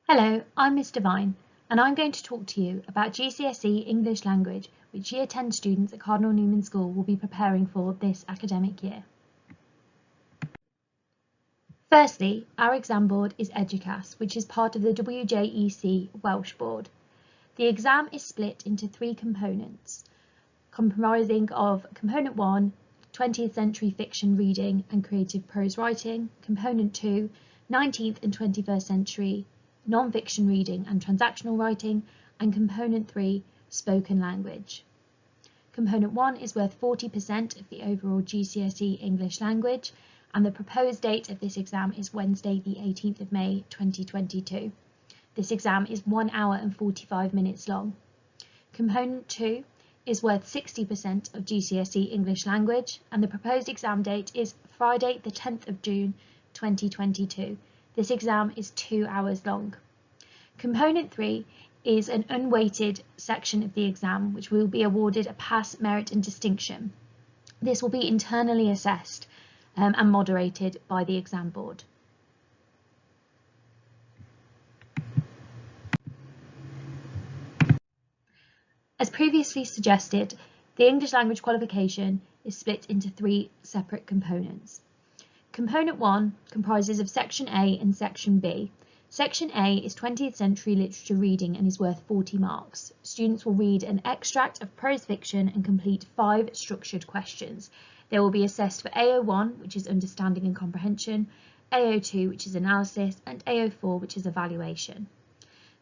Hello, I'm Miss Devine, and I'm going to talk to you about GCSE English Language, which Year 10 students at Cardinal Newman School will be preparing for this academic year. Firstly, our exam board is Educas, which is part of the WJEC Welsh board. The exam is split into three components, comprising of Component 1, 20th century fiction reading and creative prose writing, Component 2, 19th and 21st century non-fiction reading and transactional writing, and Component 3, spoken language. Component 1 is worth 40% of the overall GCSE English language, and the proposed date of this exam is Wednesday the 18th of May 2022. This exam is 1 hour and 45 minutes long. Component 2 is worth 60% of GCSE English language, and the proposed exam date is Friday the 10th of June 2022. This exam is 2 hours long. Component 3 is an unweighted section of the exam which will be awarded a pass, merit and distinction. This will be internally assessed and moderated by the exam board. As previously suggested, the English language qualification is split into three separate components. Component 1 comprises of Section A and Section B. Section A is 20th century literature reading and is worth 40 marks. Students will read an extract of prose fiction and complete 5 structured questions. They will be assessed for AO1, which is understanding and comprehension, AO2, which is analysis, and AO4, which is evaluation.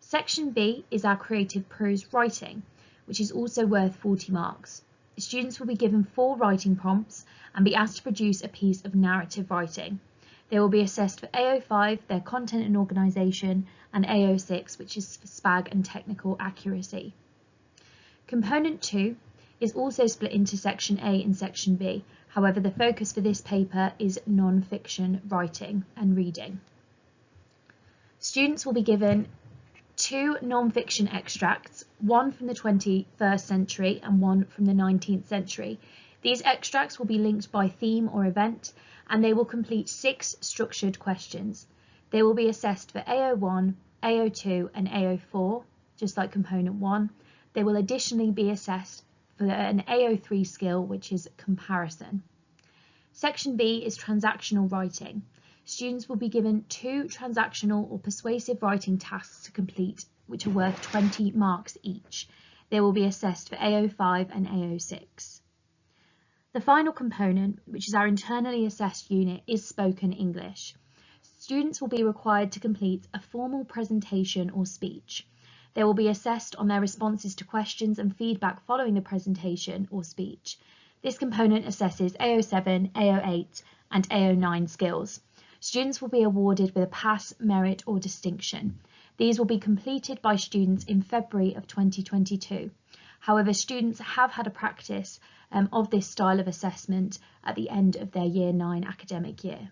Section B is our creative prose writing, which is also worth 40 marks. Students will be given 4 writing prompts and be asked to produce a piece of narrative writing. They will be assessed for AO5, their content and organisation, and AO6, which is for SPAG and technical accuracy. Component 2 is also split into Section A and Section B. However, the focus for this paper is non-fiction writing and reading. Students will be given 2 non-fiction extracts, one from the 21st century and one from the 19th century. These extracts will be linked by theme or event, and they will complete 6 structured questions. They will be assessed for AO1, AO2 and AO4, just like Component 1. They will additionally be assessed for an AO3 skill, which is comparison. Section B is transactional writing. Students will be given 2 transactional or persuasive writing tasks to complete, which are worth 20 marks each. They will be assessed for AO5 and AO6. The final component, which is our internally assessed unit, is spoken English. Students will be required to complete a formal presentation or speech. They will be assessed on their responses to questions and feedback following the presentation or speech. This component assesses AO7, AO8 and AO9 skills. Students will be awarded with a pass, merit or distinction. These will be completed by students in February of 2022. However, students have had a practice of this style of assessment at the end of their Year 9 academic year.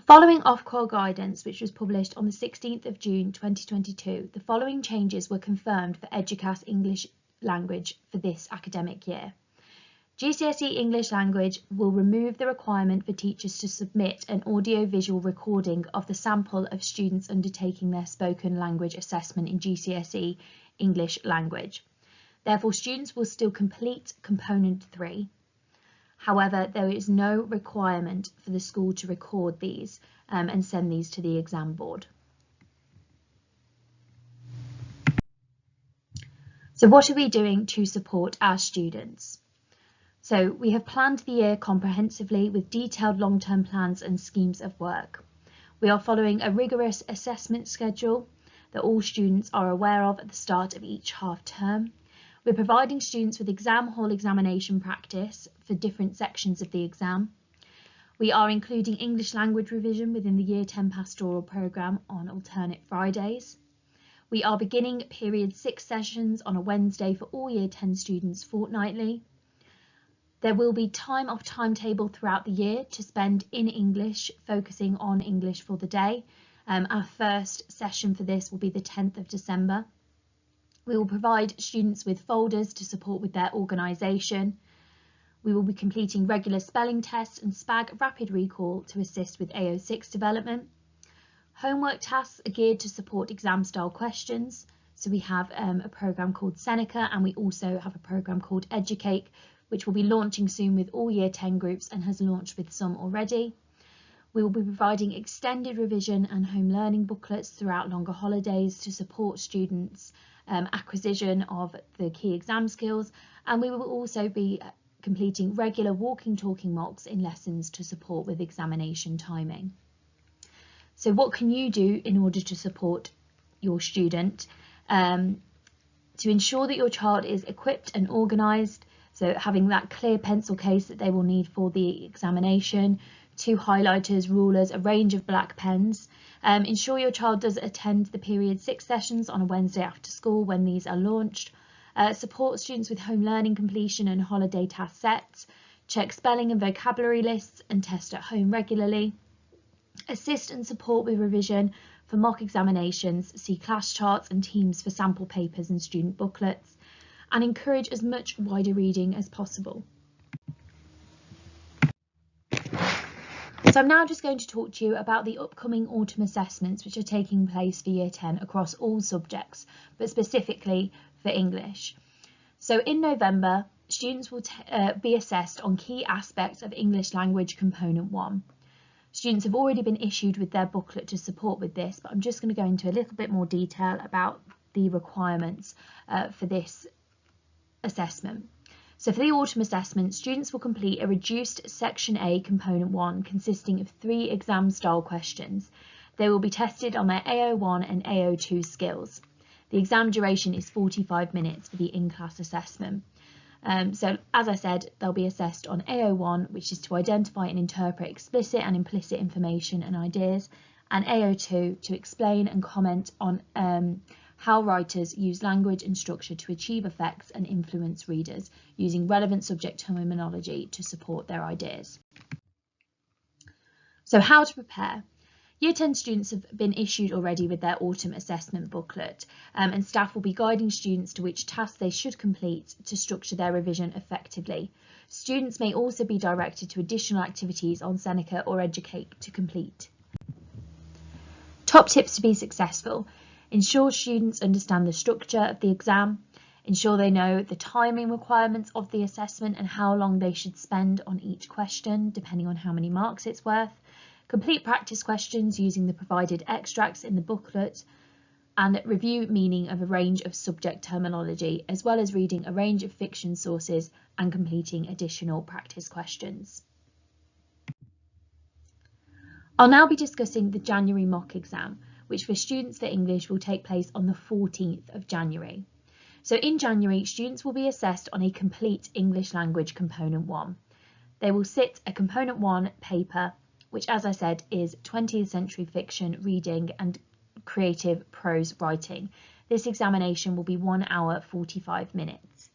Following OffCall Guidance, which was published on the 16th of June 2022, the following changes were confirmed for Educas English Language for this academic year. GCSE English Language will remove the requirement for teachers to submit an audio-visual recording of the sample of students undertaking their spoken language assessment in GCSE English Language. Therefore, students will still complete Component 3. However, there is no requirement for the school to record these and send these to the exam board. So what are we doing to support our students? So we have planned the year comprehensively with detailed long-term plans and schemes of work. We are following a rigorous assessment schedule that all students are aware of at the start of each half term. We're providing students with exam hall examination practice for different sections of the exam. We are including English language revision within the Year 10 pastoral programme on alternate Fridays. We are beginning period 6 sessions on a Wednesday for all Year 10 students fortnightly. There will be time off timetable throughout the year to spend in English, focusing on English for the day. Our first session for this will be the 10th of December. We will provide students with folders to support with their organisation. We will be completing regular spelling tests and SPAG rapid recall to assist with AO6 development. Homework tasks are geared to support exam-style questions. So we have a programme called Seneca, and we also have a programme called Educate, which will be launching soon with all Year 10 groups and has launched with some already. We will be providing extended revision and home learning booklets throughout longer holidays to support students' acquisition of the key exam skills, and we will also be completing regular walking talking mocks in lessons to support with examination timing. So what can you do in order to support your student? To ensure that your child is equipped and organised, so having that clear pencil case that they will need for the examination, 2 highlighters, rulers, a range of black pens. Ensure your child does attend the period 6 sessions on a Wednesday after school when these are launched. Support students with home learning completion and holiday task sets. Check spelling and vocabulary lists and test at home regularly. Assist and support with revision for mock examinations, see class charts and teams for sample papers and student booklets, and encourage as much wider reading as possible. So I'm now just going to talk to you about the upcoming autumn assessments which are taking place for Year 10 across all subjects, but specifically for English. So in November, students will be assessed on key aspects of English language component 1. Students have already been issued with their booklet to support with this, but I'm just going to go into a little bit more detail about the requirements for this assessment. So for the autumn assessment, students will complete a reduced Section A Component 1 consisting of 3 exam-style questions. They will be tested on their AO1 and AO2 skills. The exam duration is 45 minutes for the in-class assessment. So as I said, they'll be assessed on AO1, which is to identify and interpret explicit and implicit information and ideas, and AO2 to explain and comment on how writers use language and structure to achieve effects and influence readers using relevant subject terminology to support their ideas. So how to prepare? Year 10 students have been issued already with their autumn assessment booklet, and staff will be guiding students to which tasks they should complete to structure their revision effectively. Students may also be directed to additional activities on Seneca or Educate to complete. Top tips to be successful. Ensure students understand the structure of the exam. Ensure they know the timing requirements of the assessment and how long they should spend on each question, depending on how many marks it's worth. Complete practice questions using the provided extracts in the booklet, and review meaning of a range of subject terminology, as well as reading a range of fiction sources and completing additional practice questions. I'll now be discussing the January mock exam, which for students for English will take place on the 14th of January. So in January, students will be assessed on a complete English language component 1. They will sit a component 1 paper, which, as I said, is 20th century fiction reading and creative prose writing. This examination will be 1 hour 45 minutes.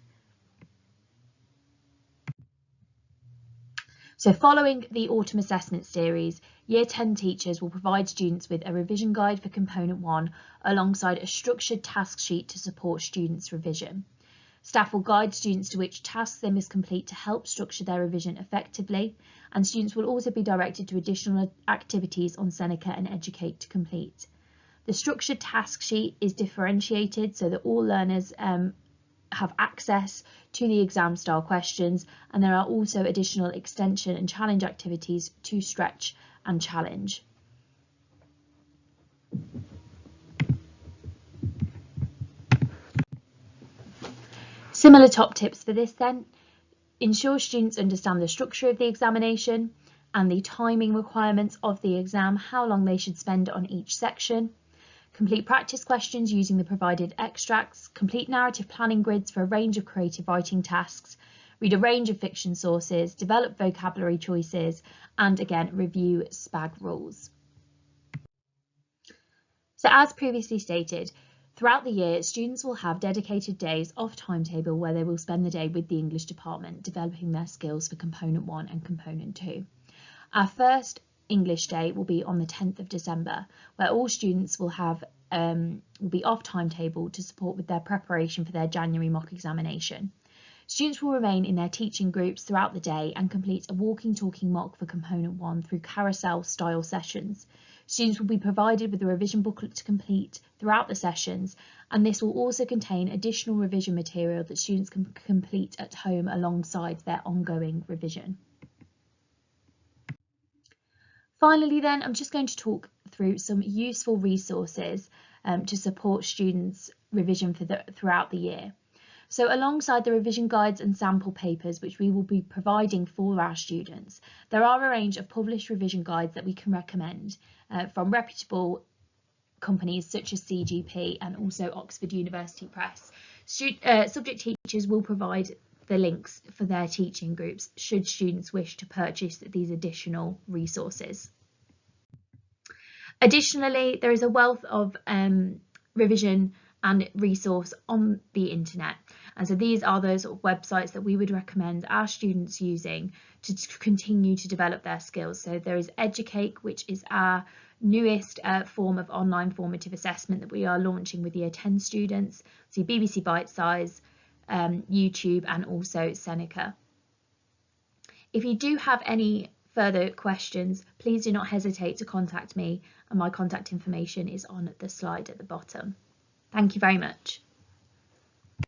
So following the autumn assessment series, Year 10 teachers will provide students with a revision guide for component 1 alongside a structured task sheet to support students' revision. Staff will guide students to which tasks they must complete to help structure their revision effectively, and students will also be directed to additional activities on Seneca and Educate to complete. The structured task sheet is differentiated so that all learners have access to the exam style questions, and there are also additional extension and challenge activities to stretch and challenge. Similar top tips for this then. Ensure students understand the structure of the examination and the timing requirements of the exam, how long they should spend on each section. Complete practice questions using the provided extracts. Complete narrative planning grids for a range of creative writing tasks. Read a range of fiction sources. Develop vocabulary choices. And again, review SPAG rules. So as previously stated, throughout the year, students will have dedicated days off timetable where they will spend the day with the English department, developing their skills for Component 1 and Component 2. Our first English Day will be on the 10th of December, where all students will be off timetable to support with their preparation for their January mock examination. Students will remain in their teaching groups throughout the day and complete a walking talking mock for component 1 through carousel style sessions. Students will be provided with a revision booklet to complete throughout the sessions, and this will also contain additional revision material that students can complete at home alongside their ongoing revision. Finally then, I'm just going to talk through some useful resources to support students' revision throughout the year. So alongside the revision guides and sample papers which we will be providing for our students, there are a range of published revision guides that we can recommend from reputable companies such as CGP and also Oxford University Press. Subject teachers will provide the links for their teaching groups should students wish to purchase these additional resources. Additionally, there is a wealth of revision and resource on the internet, and so these are those sort of websites that we would recommend our students using to continue to develop their skills. So there is Educate, which is our newest form of online formative assessment that we are launching with Year 10 students. So BBC Bitesize, YouTube, and also Seneca. If you do have any further questions, please do not hesitate to contact me, and my contact information is on the slide at the bottom. Thank you very much.